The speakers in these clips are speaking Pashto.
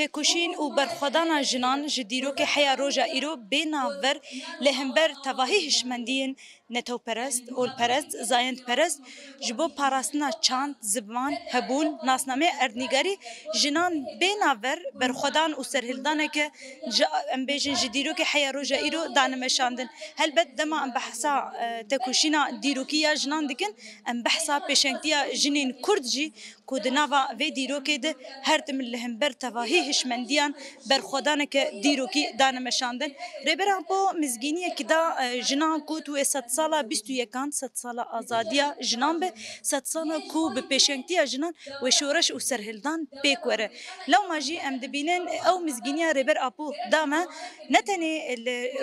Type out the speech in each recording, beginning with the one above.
تکوشین و برخودان جنان جدیرو که حیا روجا ایرو بیناور لهمبر تواهی هشمندین نتو پرست اول پرست زایند پرست جبو پاراستنا چاند زبان هبون ناسنامه اردنیگاری جنان بیناور برخودان و سرهلدانه که ام بیجن جدیرو که حیا روجا ایرو دانمشاندن هل بد دما ام بحثا تکوشینا دیروکیا جنان دکن ام بحثا پیشنگتیا جنین کرد جی کودناوا و دیروکی ده هر تم لهمبر تواهی هشمندیان برخودانه که دیروکی دانمشاندن ربران بو مزگینیه که دا جنان کو تو 100 سالا 21 100 سالا آزادیا جنان به 100 سالا کو به پیشنگتیا جنان و شورش و سرهلدان پیکوره لو ماجی ام دبینن او مزگینیه ربر اپو داما نتنی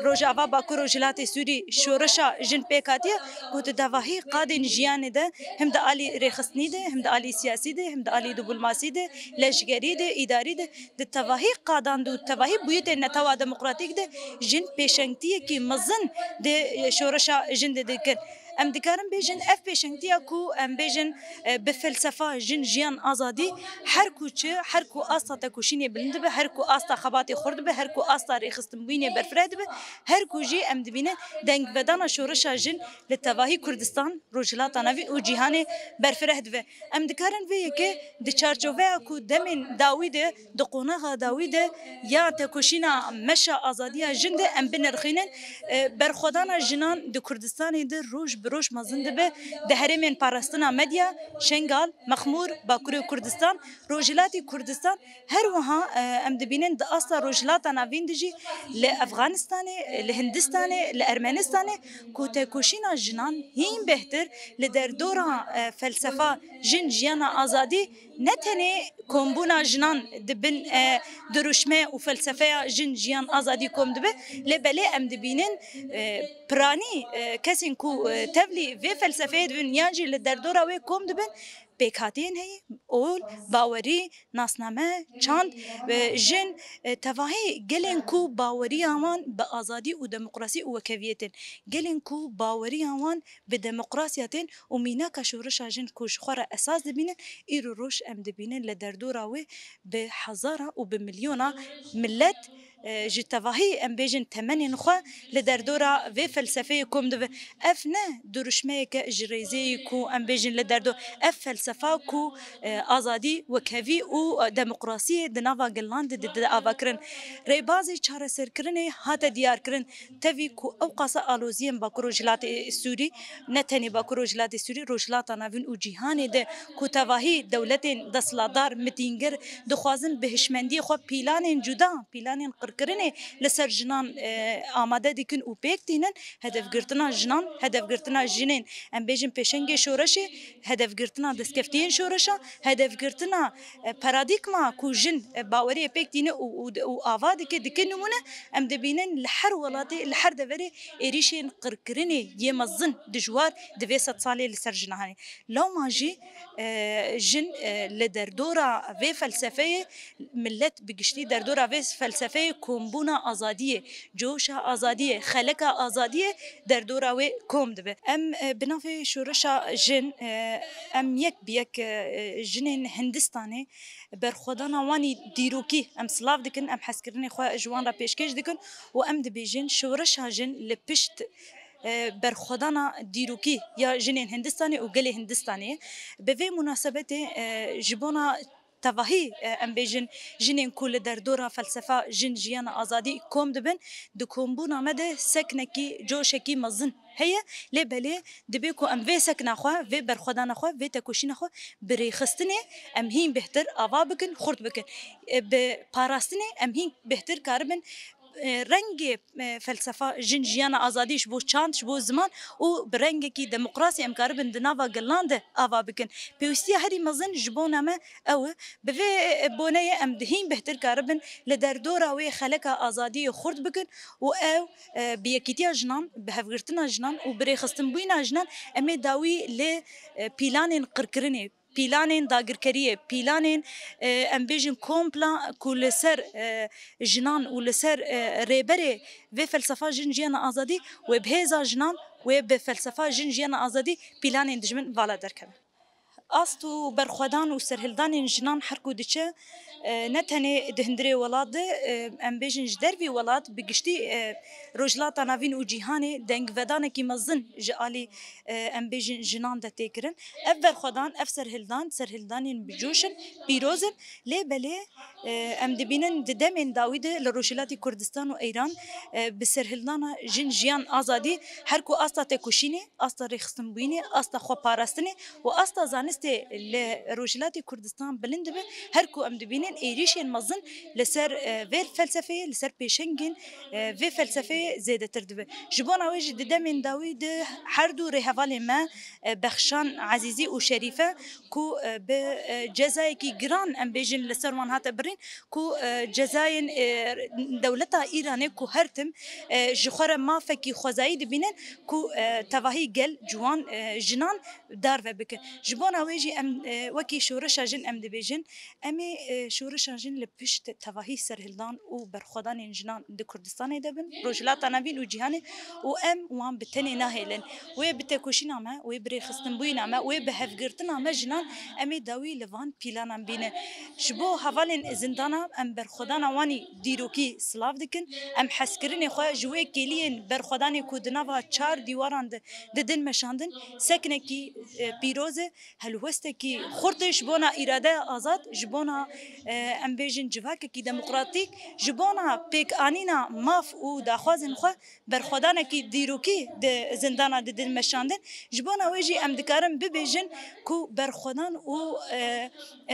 روجاوا باکو روجلات سوری شورشا جن پیکاتیه کو تواهی قادن جیان ده هم د علی رخصنی ده هم د علی سیاسی ده هم د علی دیپلماسی ده لشگری ده اداری ده د تواهی قادان دو تواهی بویت نتوا دموکراتیک ده جن پیشنگتیه کی مزن ده شورشا جن ده کن ام دکارم بیجن اف پیشنگتیا کو ام بیجن به فلسفه جن جیان آزادی هر کوچه هر کو آستا تکوشینی بلند به هر کو آستا خباتی خورد به هر کو آستا ریخستم بینه برفرد به هر کوجی ام دبینه دنگ بدانا شورشا جن لتواهی کردستان روجلات نوی و جهان برفرد به ام دکارن وی که د چارچوبه کو دمن داوید د قونغه داوید یا تکوشینا مشا آزادی جن ده ام بنرخینن برخودانا جنان د کردستان ده روج بروش مزند به ده هرمن پاراستنا مدیا شنگال مخمور باکوری کردستان روجلاتی کردستان هر وها ام دبینن د اصلا روجلات ناوین دجی لافغانستان لهندستان لارمنستان کو تکوشینا جنان هین بهتر لدر دورا فلسفه جن جیانا آزادی نتنی کومبونا جنان دبن دروشمه و فلسفه جن جیان آزادی کوم دبه لبلی ام دبینن پرانی کسین کو تبلی و فلسفه دنیاجی لدر دورا و کوم دبن پیکاتین هی اول باوری ناسنامه چاند جن تواهی گلن کو باوری آوان به آزادی و دموکراسی و وکویتن گلن کو باوری آوان به دموکراسیتن و مینا کشورش جن کوش خور اساس دبینن ایرو روش ام دبینن لدر دورا و به هزارا و به میلیونا ملت جتواهی ام بیجن تمنین خو لدردورا و فلسفه کوم دو افنه درشمه که جریزی کو ام بیجن لدردو اف فلسفه کو آزادی و کوی و دموکراسی دناوا گلاند د آواکرن ریبازی چاره سرکرنه هات دیار کرن توی کو اوقاسا آلوزیم با کروجلات سوری نتنی با کروجلات سوری روجلات ناوین و جهان ده کو تواهی دولت دسلادار متینگر دخوازن بهشمندی خو پیلان جدا پیلان کرنه لسر جنان آماده دیکن و پیک دینن هدف گرتنا جنان هدف گرتنا جنین ام بیجن پیشنگ شورش هدف گرتنا دسکفتین شورش هدف گرتنا پارادیگما کو جن باوری پیک دینه و آواد که دیکن نمونه ام دبینن لحر ولاتی لحر دوری ایریشین قرکرنه یه مزن دجوار دویست سالی لسر جنانی لو ماجی جن لدردورا و فلسفه ملت بگشتی دردورا و فلسفه کومبونا آزادیه جوشا آزادیه خلق آزادیه در دوراوی کوم دبه ام بنافع شورشا جن ام یک بیک جنین هندستانی برخودانا وانی دیروکی ام سلاف دکن ام حسکرنی خواه جوان را پیشکش دکن و ام دبی جن شورشا جن لپشت برخودانا دیروکی یا جنین هندستانی و گلی هندستانی به وی مناسبت جبونا تواهی ام بیجن جنین کل در دورا فلسفه جن جیان آزادی کوم دبن دو کومبونا مده سکنکی جوشکی مزن هي لبلي دبيكو ام في سكنا خو في برخدان خو في تكوشين خو بريخستني ام هين بهتر اوا بكن خرد بكن بباراستني ام هين بهتر كاربن رنگ فلسفه جن جیان آزادیش بو چاند بو زمان و برنگ کی دموکراسی امکار بند نوا گلاند آوا بکن پیوستی هری مزن جبونا ما او به بونه ام دهین بهتر کاربن لدر دورا و خلق آزادی خرد بکن و او بیکیتی جنان به هفگرتنا جنان و بری خستن بوینا جنان امی داوی ل پیلان قرکرنی پیلانین داگرکریه پیلانین ام بیجن کومپلا کل سر جنان و لسر ریبره و فلسفه جن جیان آزادی و بهزا جنان و به فلسفه جن جیان آزادی پیلانین دجمن والا درکن استو برخدان و سرهلدان جنان حرکو دچه نتنه دهندره ولاد ام بیژن جدر وی ولاد بگشتی روجلاتا نوین و جیهانی دنگ ودانه کی مزن جالی ام بیژن جنان ده تکرن اف برخدان اف سرهلدانین بجوشن پیروزن لی بله ام دبینن ددمن داوید لروجلاتی کردستان و ایران بسرهلدانا جن جیان آزادی حرکو استا تکوشینه استا رخصتن بینه استا خو پاراستنه و استا زانست لروجلاتی کردستان بلند به هرکو ام دبینن ایریشین مزن لسر ویل فلسفه لسر پیشنگین و فلسفه زیاده تر دبه جبان اوج ددمن داوید هر دو رهوال ما بخشان عزیزی و شریفه کو به جزای کی گران ام بیژن لسر وان هات برین کو جزاین دولتا ایرانی کو هرتم جخره ما فکی خوزایی دبینن کو تواهی گل جوان جنان دار و بکن جبان اوجی ام وکی شورش جن ام دبیجن امی شورش جن لپشت تواهی سرهلدان و برخدان جنان د کردستان دبن روجلات نبین و جهان و ام وان بتنی نهیلن و بتکوشین ما و بری خستن بوین ما و به هفگرتن ما جنان امی داوی لوان پیلان ام بینه شبو حوالن زندانا ام برخدان وانی دیروکی سلاف دکن ام حسکرین خو جوی کلین برخدان کودنا و چار دیواران ددن مشاندن سکنه کی پیروز هلوست کی خردش بونا اراده آزاد جبونا ام بیژن جواک کی دموکراتیک جبونا پیک آنینا ماف و داخوازن خو برخدان کی دیروکی د زندانا ددن مشاندن جبونا ویجی ام دکارم ببیژن کو برخدان و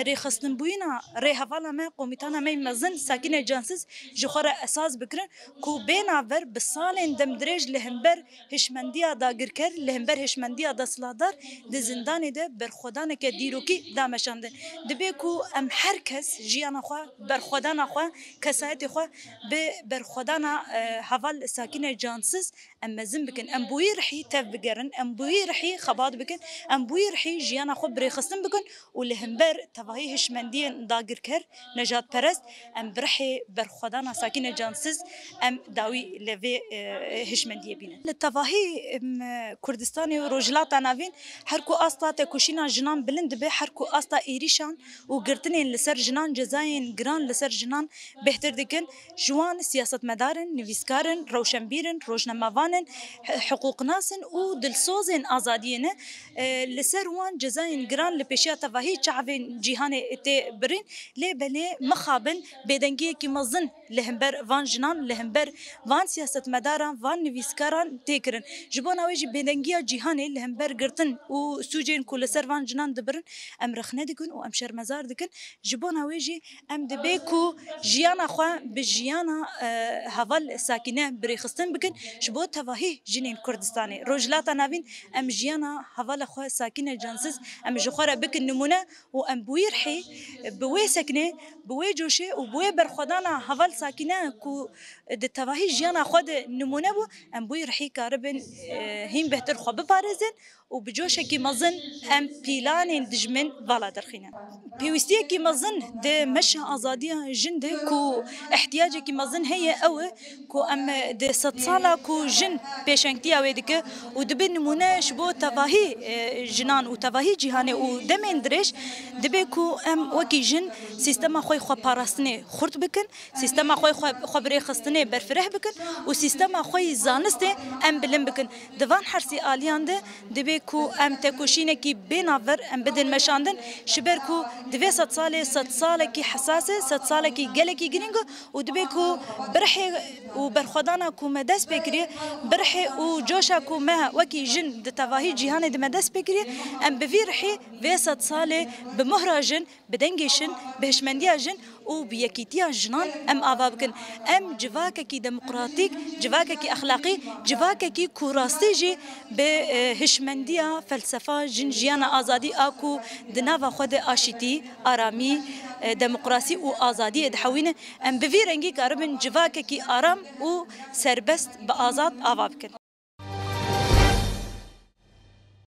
رخصتن بوینا ری حوالا ما قومیتانا می مزن ساکن جانسز جخوره اساس بکرن کو بیناور بسالن دم درج لهمبر هشمندیا داگرکر لهمبر هشمندیا دسلادار د زندان ده برخدان که دیروکی دامشاندن دبی کو ام هر کس جیانا خو برخدان خو کسایت خو به برخدان حوال ساکن جانسز ام مزن بکن ام بوی رحی تف بگرن ام بوی رحی خباد بکن ام بوی رحی جیانا خو برخصتن بکن و لهمبر تواهی هشمندی داگرکر نجات پرست ام برحی برخدان ساکن جانسز ام داوی لوی هشمندی بینن لتواهی کردستانی و روجلات ناوین هرکو استا تکوشینا جنان بلند به هرکو استا ایریشان و گرتنین لسر جنان جزاین گران لسر جنان بهتر دکن جوان سیاست مدارن نویسکارن روشنبیرن روشنموانن حقوق ناسن و دلسوزن آزادیین لسر وان جزاین گران لپیشیا تواهی چعوین جیهان تی برین لی بلی مخابن بدنگی کی مزن لهمبر وان جنان لهمبر وان سیاست مداران وان نویسکاران تکرن جبون اوجی بدنگی جیهانی لهمبر گرتن و سوجین کل سر وان جنان دبرن ام رخنه دکن و ام شرمزار دکن جبون اوجی ام دبی کو جیانا خو به جیانا حوال ساکنه بریخستن بکن جبو تواهی جنین کردستانی روجلات ناوین ام جیانا حوال خو ساکنه جانسز ام جخوره بکن نمونه و ام بویرحی بوی سکنه بوی جوشه و بوی برخدانا حوال ساکنه کو د تواهی جیانا خود نمونه بو ام بوی رحی کاربن هم بهتر خو بپارزن و بجوشه کی مزن ام پیلان دجمن والا درخینه پیوستی کی مزن د مش آزادی جند کو احتیاج کی مزن هي او کو ام د 100 ساله کو جن پیشنگتی اویدک و د نمونه شبو تواهی جنان و تواهی جهان و دمن درش دبی کو ام وکی جن سیستم خو خو پاراستنه خرد بکن سیستم خو خبره خستنه برفره بکن و سیستم خو زانسته ام بلم بکن دوان حرسی آلیانده دبی کو ام تکوشینه کی بیناور ام بدن مشاندن شبر کو 200 ساله 100 ساله کی حساسه 100 ساله کی گله کی گرینگو و دبی کو برحی و برخدانا کو مدس بکری برحی و جوشا کو ما وکی جن د تواهی جهان د مدس بکری ام بفیرحی 200 ساله بمهراجن بدنگشن بهشمندیاجن و بیکیتیا جنان ام آوا بکن ام جواکه کی دموکراتیک جواکه کی اخلاقی جواکه کی کوراستي جي بهشمندية فلسفة جنجيانا آزادي آكو دناوا خود آشتي آرامي دموکراسی و آزادی دحوینه ام بفیرنگی کاربن جواکه کی آرام و سربست با آزاد آوا بکن